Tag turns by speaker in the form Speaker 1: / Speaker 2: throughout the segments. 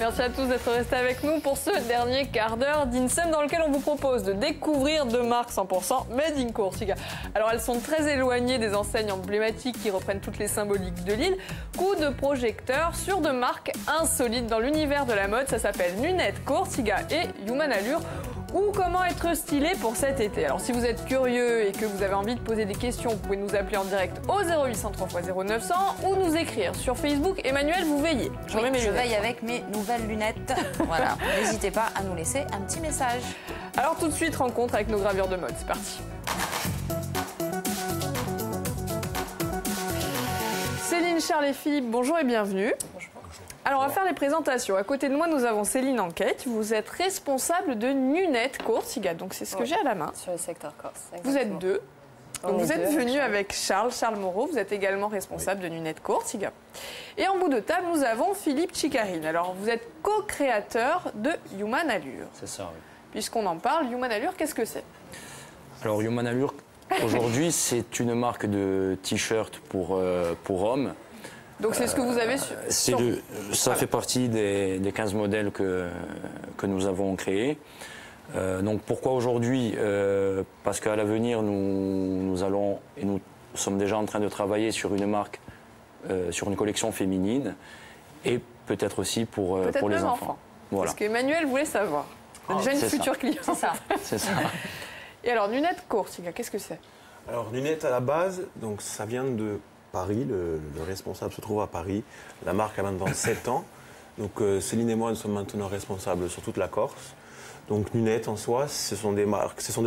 Speaker 1: Merci à tous d'être restés avec nous pour ce dernier quart d'heure d'Insem dans lequel on vous propose de découvrir deux marques 100% Made in Corsica. Alors elles sont très éloignées des enseignes emblématiques qui reprennent toutes les symboliques de l'île. Coup de projecteur sur deux marques insolites dans l'univers de la mode. Ça s'appelle Nunette Corsica et Human Allure. Ou comment être stylé pour cet été. Alors si vous êtes curieux et que vous avez envie de poser des questions, vous pouvez nous appeler en direct au 0800 3 x 0900 ou nous écrire sur Facebook. Emmanuel, vous veillez.
Speaker 2: Je veille avec mes nouvelles lunettes. Voilà, n'hésitez pas à nous laisser un petit message.
Speaker 1: Alors tout de suite, rencontre avec nos gravures de mode. C'est parti. Céline, Charles et Philippe, bonjour et bienvenue. Bonjour. Alors, on va faire les présentations. À côté de moi, nous avons Céline Anquette. Vous êtes responsable de Nunette Corsica. Donc, c'est ce que j'ai à la main.
Speaker 3: Sur le secteur Corse.
Speaker 1: Vous êtes deux. Donc, vous êtes venu avec Charles Moreau. Vous êtes également responsable de Nunette Corsica. Et en bout de table, nous avons Philippe Chicarine. Alors, vous êtes co-créateur de Human Allure.
Speaker 4: C'est ça, oui.
Speaker 1: Puisqu'on en parle, Human Allure, qu'est-ce que c'est? Alors,
Speaker 4: Human Allure, aujourd'hui, c'est une marque de t-shirt pour hommes.
Speaker 1: Donc c'est ce que vous avez sur...
Speaker 4: Ça fait partie des 15 modèles que nous avons créés. Donc pourquoi aujourd'hui? Parce qu'à l'avenir, nous allons, et nous sommes déjà en train de travailler sur une marque, sur une collection féminine, et peut-être aussi pour les enfants.
Speaker 1: Voilà. Parce qu'Emmanuel voulait savoir. Déjà une future cliente.
Speaker 2: C'est ça.
Speaker 4: C'est ça.
Speaker 1: Et alors, Nunette Corsica, qu'est-ce que c'est?
Speaker 5: Alors, Nunette, à la base, donc, ça vient de Paris. Le responsable se trouve à Paris. La marque a maintenant 7 ans. Donc, Céline et moi, nous sommes maintenant responsables sur toute la Corse. Donc, Nunette, en soi, ce sont des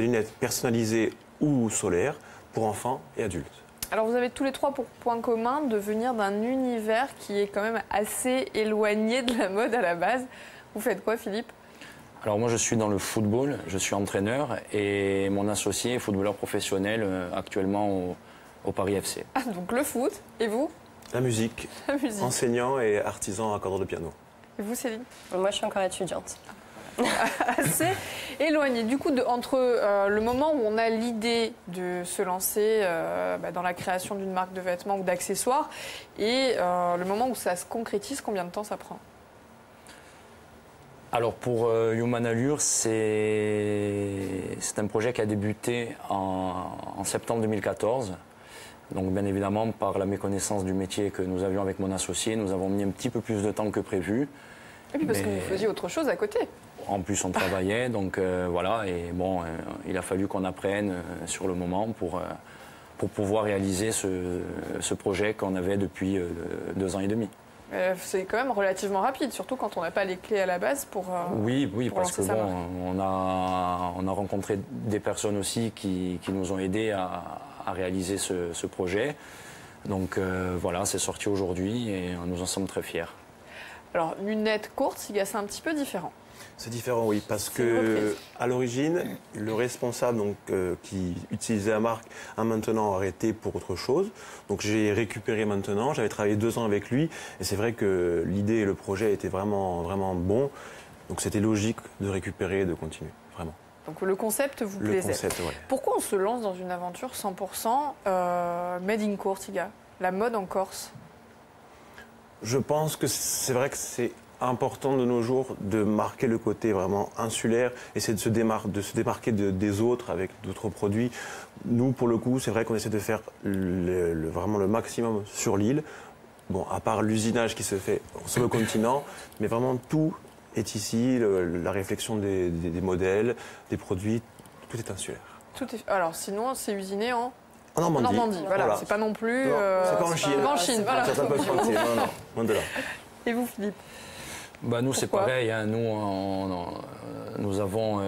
Speaker 5: lunettes personnalisées ou solaires pour enfants et adultes.
Speaker 1: Alors, vous avez tous les trois pour point commun de venir d'un univers qui est quand même assez éloigné de la mode à la base. Vous faites quoi, Philippe?
Speaker 4: Alors moi je suis dans le football, je suis entraîneur et mon associé est footballeur professionnel actuellement au Paris FC.
Speaker 1: Ah, donc le foot, et vous?
Speaker 5: La musique, enseignant et artisan accordeur de piano.
Speaker 1: Et vous, Céline?
Speaker 3: Moi je suis encore étudiante.
Speaker 1: Assez éloigné. Du coup, entre le moment où on a l'idée de se lancer dans la création d'une marque de vêtements ou d'accessoires et le moment où ça se concrétise, combien de temps ça prend?
Speaker 4: Alors pour Human Allure, c'est un projet qui a débuté en septembre 2014. Donc bien évidemment, par la méconnaissance du métier que nous avions avec mon associé, nous avons mis un petit peu plus de temps que prévu.
Speaker 1: Et puis parce que vous faisiez autre chose à côté.
Speaker 4: En plus, on travaillait, donc voilà. Et bon, il a fallu qu'on apprenne sur le moment pour pouvoir réaliser ce projet qu'on avait depuis 2 ans et demi.
Speaker 1: C'est quand même relativement rapide, surtout quand on n'a pas les clés à la base pour
Speaker 4: oui,
Speaker 1: pour
Speaker 4: parce que bon, on a rencontré des personnes aussi qui nous ont aidés à réaliser ce projet. Donc voilà, c'est sorti aujourd'hui et nous en sommes très fiers.
Speaker 1: Alors, Nunette Corsica, c'est un petit peu différent.
Speaker 5: C'est différent, oui, parce que à l'origine, le responsable qui utilisait la marque a maintenant arrêté pour autre chose. Donc j'ai récupéré maintenant, j'avais travaillé 2 ans avec lui, et c'est vrai que l'idée et le projet étaient vraiment, vraiment bons. Donc c'était logique de récupérer et de continuer, vraiment.
Speaker 1: Donc le concept vous plaisait.
Speaker 5: Le concept, ouais.
Speaker 1: Pourquoi on se lance dans une aventure 100% Made in Corsica, la mode en Corse?
Speaker 5: Je pense que c'est vrai que c'est important de nos jours de marquer le côté vraiment insulaire, essayer de se démarquer des autres avec d'autres produits. Nous, pour le coup, c'est vrai qu'on essaie de faire vraiment le maximum sur l'île. Bon, à part l'usinage qui se fait sur le continent, mais vraiment tout est ici, la réflexion des modèles, des produits, tout est insulaire.
Speaker 1: Alors sinon, c'est usiné en
Speaker 5: Normandie.
Speaker 1: Voilà. C'est pas non plus...
Speaker 5: c'est pas en Chine.
Speaker 1: Pas en Chine, voilà.
Speaker 5: Ça peut se mentir, non, loin de là.
Speaker 1: Et vous, Philippe?
Speaker 4: Bah, nous, c'est pareil. Hein. Nous avons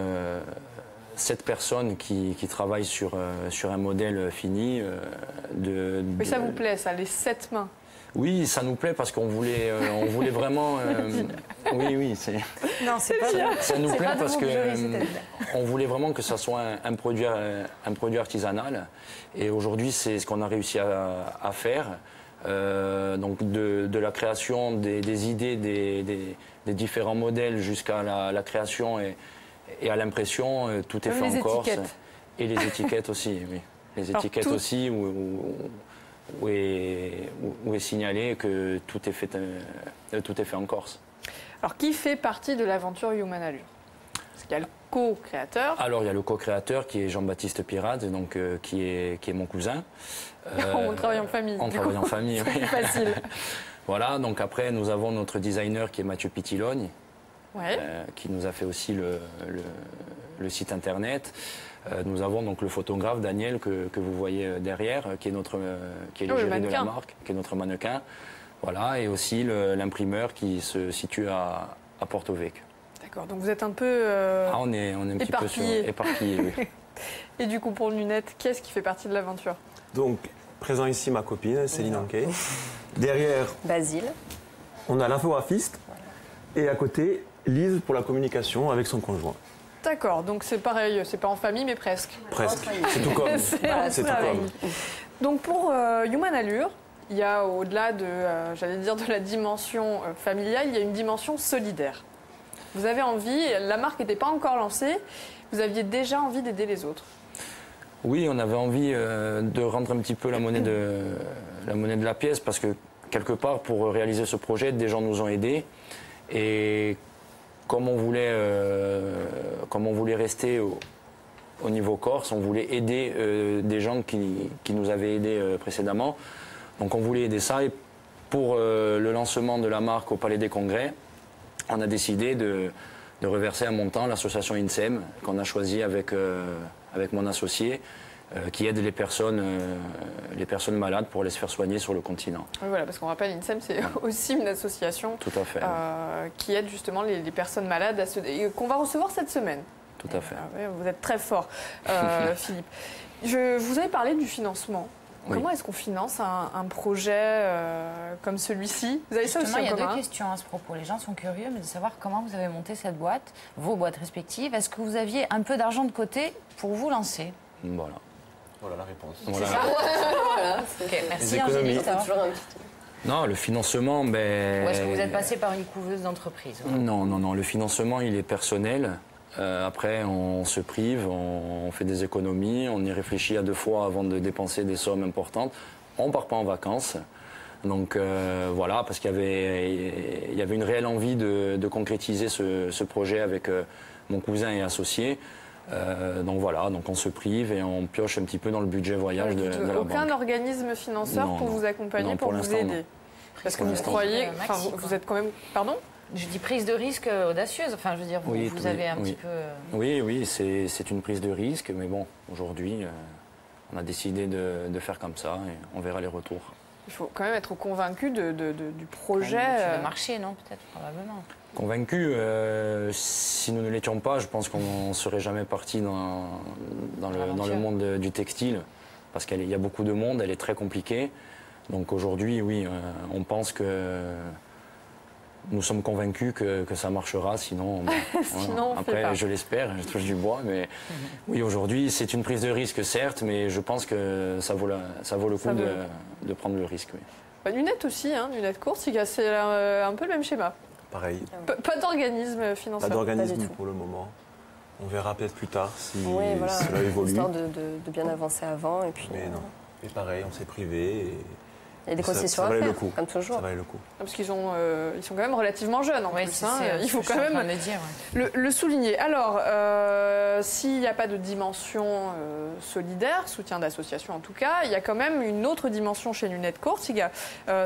Speaker 4: 7 personnes qui travaillent sur un modèle fini.
Speaker 1: Mais ça vous plaît, ça, les 7 mains?
Speaker 4: Oui, ça nous plaît parce qu'on voulait vraiment... oui, c'est...
Speaker 2: Non, c'est pas bien.
Speaker 4: Ça nous plaît parce qu'on voulait vraiment que ça soit un produit artisanal. Et aujourd'hui, c'est ce qu'on a réussi à faire. Donc de la création des idées des différents modèles jusqu'à la création et à l'impression, tout est fait en Corse. Et les étiquettes aussi, oui. Les étiquettes aussi où est signalé que tout est fait en Corse.
Speaker 1: Alors, qui fait partie de l'aventure Human Allure? Parce qu'il y a le co-créateur.
Speaker 4: Alors, il y a le co-créateur qui est Jean-Baptiste Pirate, donc, qui est mon cousin.
Speaker 1: On travaille en famille.
Speaker 4: On travaille en famille, oui.
Speaker 1: C'est facile.
Speaker 4: Voilà, donc après, nous avons notre designer qui est Mathieu Pitilogne,
Speaker 1: Ouais.
Speaker 4: qui nous a fait aussi le site internet. Nous avons donc le photographe Daniel que vous voyez derrière, qui est qui est
Speaker 1: Oh, le
Speaker 4: l'égérie de la
Speaker 1: mannequin.
Speaker 4: marque, qui est notre mannequin. Voilà, et aussi l'imprimeur qui se situe à Porto Vecchio.
Speaker 1: D'accord, donc vous êtes un peu...
Speaker 4: On est un petit peu éparpillé. Oui.
Speaker 1: Et du coup, pour Lunette, qui est-ce qui fait partie de l'aventure?
Speaker 5: Donc, présent ici, ma copine, Céline Anquet. Derrière,
Speaker 3: Basile.
Speaker 5: on a l'infographiste. Et à côté, Lise pour la communication avec son conjoint.
Speaker 1: D'accord, donc c'est pareil, c'est pas en famille, mais presque.
Speaker 5: Presque. C'est tout comme. C'est tout comme.
Speaker 1: Donc pour Human Allure, il y a au-delà de, j'allais dire, de la dimension familiale, il y a une dimension solidaire. Vous avez envie, la marque n'était pas encore lancée, vous aviez déjà envie d'aider les autres.
Speaker 4: Oui, on avait envie de rendre un petit peu la monnaie de la pièce parce que quelque part, pour réaliser ce projet, des gens nous ont aidés. Et comme on voulait rester au niveau Corse, on voulait aider des gens qui nous avaient aidés précédemment. Donc on voulait aider ça. Et pour le lancement de la marque au Palais des Congrès, on a décidé de reverser un montant à l'association INSEM qu'on a choisi avec mon associé, qui aide les personnes malades pour les se faire soigner sur le continent.
Speaker 1: Oui, voilà, parce qu'on rappelle, INSEM, c'est aussi une association
Speaker 4: Tout à fait.
Speaker 1: qui aide justement les personnes malades qu'on va recevoir cette semaine.
Speaker 4: Tout à fait.
Speaker 1: Oui, vous êtes très fort, Philippe. Vous avez parlé du financement.
Speaker 4: Oui.
Speaker 1: Comment est-ce qu'on finance un projet comme celui-ci? Vous avez ça aussi
Speaker 2: Justement,
Speaker 1: en
Speaker 2: il y a
Speaker 1: commun?
Speaker 2: deux questions à ce propos. Les gens sont curieux mais de savoir comment vous avez monté cette boîte, vos boîtes respectives. Est-ce que vous aviez un peu d'argent de côté pour vous lancer?
Speaker 4: Voilà.
Speaker 5: Voilà la réponse.
Speaker 4: Voilà.
Speaker 2: Ok, merci
Speaker 5: Les économies.
Speaker 2: Angélique.
Speaker 3: C'est toujours un petit...
Speaker 4: Non, le financement,
Speaker 2: Ou est-ce que vous êtes passé par une couveuse d'entreprise?
Speaker 4: Non, le financement, il est personnel. Après, on se prive, on fait des économies, on y réfléchit à 2 fois avant de dépenser des sommes importantes. On ne part pas en vacances. Donc voilà, parce qu'il y avait une réelle envie de concrétiser ce projet avec mon cousin et associé. Donc voilà, donc on se prive et on pioche un petit peu dans le budget voyage de la banque.
Speaker 1: Aucun organisme financeur
Speaker 4: Non,
Speaker 1: pour
Speaker 4: non.
Speaker 1: vous accompagner,
Speaker 4: Non,
Speaker 1: pour
Speaker 4: pour
Speaker 1: vous
Speaker 4: l'instant,
Speaker 1: aider?
Speaker 4: non.
Speaker 1: Parce que
Speaker 4: Pour
Speaker 1: vous
Speaker 4: l'instant.
Speaker 1: croyez,
Speaker 2: Maxi,
Speaker 1: enfin,
Speaker 2: quoi.
Speaker 1: vous êtes quand même... Pardon?
Speaker 2: Je dis prise de risque audacieuse. Enfin, je veux dire, vous,
Speaker 4: Oui,
Speaker 2: vous
Speaker 4: oui,
Speaker 2: avez un
Speaker 4: oui.
Speaker 2: petit peu...
Speaker 4: Oui, c'est une prise de risque, mais bon, aujourd'hui, on a décidé de faire comme ça et on verra les retours.
Speaker 1: Il faut quand même être convaincu du projet.
Speaker 2: Le marché, non, peut-être, probablement.
Speaker 4: Convaincu, si nous ne l'étions pas, je pense qu'on ne serait jamais parti dans le monde du textile, parce qu'il y a beaucoup de monde, elle est très compliquée. Donc aujourd'hui, oui, on pense que nous sommes convaincus que ça marchera, sinon...
Speaker 1: Sinon, on fait
Speaker 4: Après,
Speaker 1: pas.
Speaker 4: je l'espère, je touche du bois, mais oui, aujourd'hui, c'est une prise de risque, certes, mais je pense que ça vaut le coup de prendre le risque. Oui.
Speaker 1: Bah, Lunette aussi, hein, Lunette Course, c'est un peu le même schéma.
Speaker 5: Pareil.
Speaker 1: Pas d'organisme financier.
Speaker 5: Pas d'organisme
Speaker 3: Pas du tout.
Speaker 5: pour le moment. On verra peut-être plus tard si
Speaker 3: Oui, voilà.
Speaker 5: cela évolue.
Speaker 3: Histoire de bien avancer avant. Et puis,
Speaker 5: Mais non. Et pareil, on s'est privé. Et
Speaker 3: il y a des
Speaker 5: ça
Speaker 3: concessions à
Speaker 5: valait
Speaker 3: faire,
Speaker 5: le coup.
Speaker 3: comme toujours.
Speaker 5: Ça valait le coup.
Speaker 1: Parce qu'ils ils sont quand même relativement jeunes en
Speaker 2: Oui,
Speaker 1: plus.
Speaker 2: c'est
Speaker 1: Hein.
Speaker 2: ce
Speaker 1: Il faut
Speaker 2: que
Speaker 1: quand
Speaker 2: je suis en
Speaker 1: même
Speaker 2: train de dire, ouais.
Speaker 1: le souligner. Alors, s'il n'y a pas de dimension solidaire, soutien d'association en tout cas, il y a quand même une autre dimension chez Lunette Course.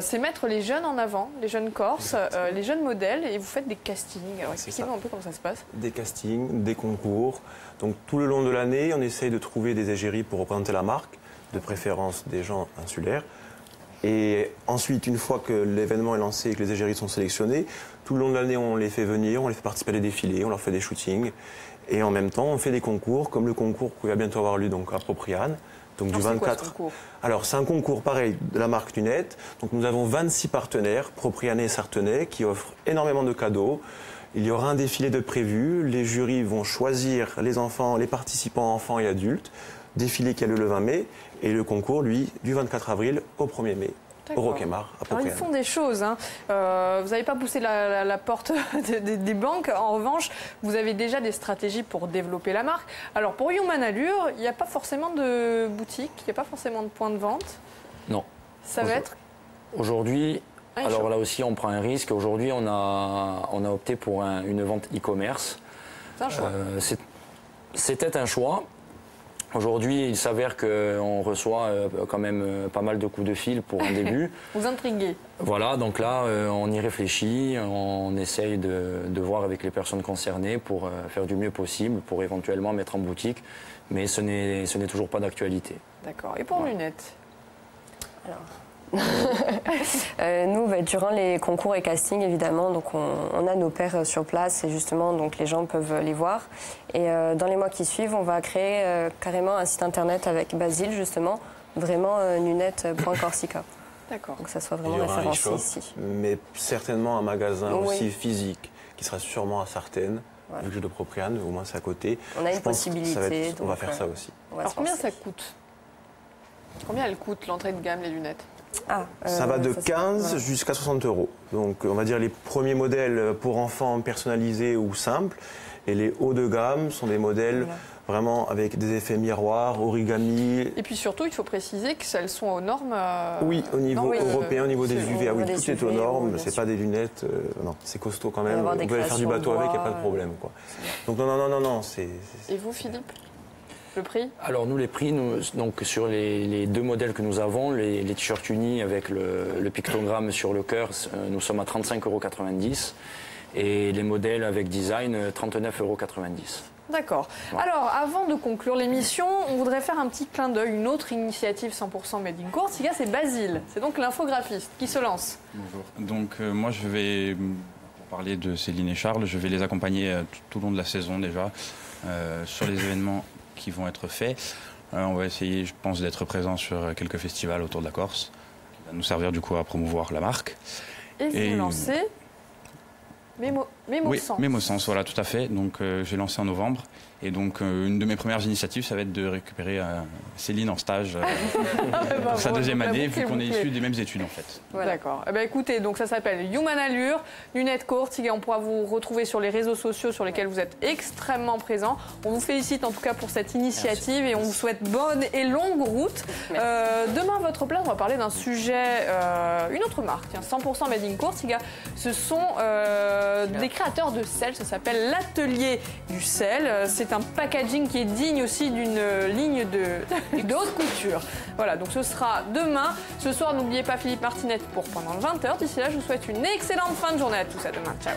Speaker 1: C'est mettre les jeunes en avant, les jeunes Corses, les jeunes modèles, et vous faites des castings. Alors
Speaker 5: C'est
Speaker 1: expliquez-nous un peu comment ça se passe.
Speaker 5: Des castings, des concours. Donc tout le long de l'année, on essaye de trouver des égéries pour représenter la marque, de préférence des gens insulaires. Et ensuite, une fois que l'événement est lancé et que les égéries sont sélectionnées, tout le long de l'année, on les fait venir, on les fait participer à des défilés, on leur fait des shootings. Et en même temps, on fait des concours, comme le concours qui va bientôt avoir lieu donc, à Propriane. Donc du
Speaker 1: Alors, c'est quoi, ce
Speaker 5: 24.
Speaker 1: concours ?
Speaker 5: Alors c'est un concours pareil de la marque Lunette. Donc nous avons 26 partenaires, Proprianais et Sartenais, qui offrent énormément de cadeaux. Il y aura un défilé de prévu. Les jurys vont choisir les enfants, les participants enfants et adultes. Défilé qui a lieu le 20 mai. Et le concours, lui, du 24 avril au 1er mai. Au
Speaker 1: D'accord.
Speaker 5: Roquemar, à
Speaker 1: Alors, ils
Speaker 5: Propriane.
Speaker 1: font des choses. Hein. Vous n'avez pas poussé la porte des banques. En revanche, vous avez déjà des stratégies pour développer la marque. Alors, pour Human Allure, il n'y a pas forcément de boutique, il n'y a pas forcément de point de vente.
Speaker 4: Non.
Speaker 1: Ça va être...
Speaker 4: Aujourd'hui, Alors là aussi, on prend un risque. Aujourd'hui, on a opté pour une vente e-commerce.
Speaker 1: C'est un choix.
Speaker 4: C'était un choix. Aujourd'hui, il s'avère qu'on reçoit quand même pas mal de coups de fil pour un début.
Speaker 1: Vous intriguez.
Speaker 4: Voilà, donc là, on y réfléchit, on essaye de voir avec les personnes concernées pour faire du mieux possible, pour éventuellement mettre en boutique, mais ce n'est toujours pas d'actualité.
Speaker 1: D'accord. Et pour lunettes?
Speaker 3: Nous, durant les concours et castings, évidemment, donc on a nos paires sur place et justement, donc les gens peuvent les voir. Et dans les mois qui suivent, on va créer carrément un site internet avec Basile, justement, vraiment lunettes.corsica.
Speaker 1: D'accord.
Speaker 3: Donc ça soit
Speaker 5: Il
Speaker 3: vraiment
Speaker 5: y aura un
Speaker 3: référencé
Speaker 5: e-shop,
Speaker 3: ici.
Speaker 5: mais certainement un magasin
Speaker 3: Oui.
Speaker 5: aussi physique, qui sera sûrement à Sartène, vu que je le Propriane, au moins c'est à côté.
Speaker 3: On a
Speaker 5: Je
Speaker 3: une
Speaker 5: pense que
Speaker 3: possibilité.
Speaker 5: on va
Speaker 3: donc,
Speaker 5: faire ça aussi.
Speaker 3: on va
Speaker 1: Alors
Speaker 3: se
Speaker 1: combien
Speaker 3: lancer.
Speaker 1: ça coûte? Combien elle coûte l'entrée de gamme, les lunettes?
Speaker 5: Ça va de
Speaker 3: ça,
Speaker 5: 15
Speaker 3: voilà.
Speaker 5: jusqu'à 60 euros. Donc on va dire les premiers modèles pour enfants personnalisés ou simples. Et les hauts de gamme sont des modèles vraiment avec des effets miroirs, origami.
Speaker 1: Et puis surtout, il faut préciser qu'elles sont aux normes.
Speaker 5: Oui, au niveau
Speaker 1: normes,
Speaker 5: européen, au niveau des
Speaker 1: c'est-
Speaker 5: UVA, oui,
Speaker 3: des
Speaker 5: tout est aux
Speaker 3: UV,
Speaker 5: normes.
Speaker 3: bien
Speaker 5: C'est
Speaker 3: sûr.
Speaker 5: pas des lunettes, non, c'est costaud quand
Speaker 3: va y
Speaker 5: même.
Speaker 3: avoir
Speaker 5: On
Speaker 3: des
Speaker 5: peut aller faire du
Speaker 3: créations
Speaker 5: bateau avec, il n'y a
Speaker 3: bois,
Speaker 5: pas de problème. Quoi. Donc non, c'est...
Speaker 1: Et vous, Philippe? Le prix?
Speaker 4: Alors nous, les prix, donc sur les deux modèles que nous avons, les t-shirts unis avec le pictogramme sur le cœur, nous sommes à 35,90 € et les modèles avec design, 39,90 €.
Speaker 1: D'accord. Alors, avant de conclure l'émission, on voudrait faire un petit clin d'œil. Une autre initiative 100% Made in Corsica, c'est Basile. C'est donc l'infographiste qui se lance.
Speaker 6: Bonjour. Donc moi je vais, pour parler de Céline et Charles, je vais les accompagner tout au long de la saison déjà sur les événements qui vont être faits. On va essayer, je pense, d'être présent sur quelques festivals autour de la Corse, qui va nous servir du coup à promouvoir la marque.
Speaker 1: Et vous
Speaker 6: Et-
Speaker 1: lancez Mémo
Speaker 6: Oui,
Speaker 1: Sens.
Speaker 6: Mémosens, voilà, tout à fait. Donc j'ai lancé en novembre. Et donc une de mes premières initiatives, ça va être de récupérer Céline en stage pour sa deuxième année, vu qu'on est issus des mêmes études en fait.
Speaker 1: Voilà. D'accord. Eh ben, écoutez, donc ça s'appelle Human Allure, lunettes courtes. On pourra vous retrouver sur les réseaux sociaux sur lesquels vous êtes extrêmement présents. On vous félicite en tout cas pour cette initiative et on vous souhaite bonne et longue route. Demain, à votre place, on va parler d'un sujet, une autre marque, tiens, 100% Made in Corsica. Ce sont des créateurs de sel, ça s'appelle l'atelier du sel. C'est un packaging qui est digne aussi d'une ligne de haute couture. Voilà, donc ce sera demain. Ce soir, n'oubliez pas Philippe Martinette pour pendant 20 h. D'ici là, je vous souhaite une excellente fin de journée à tous. À demain. Ciao.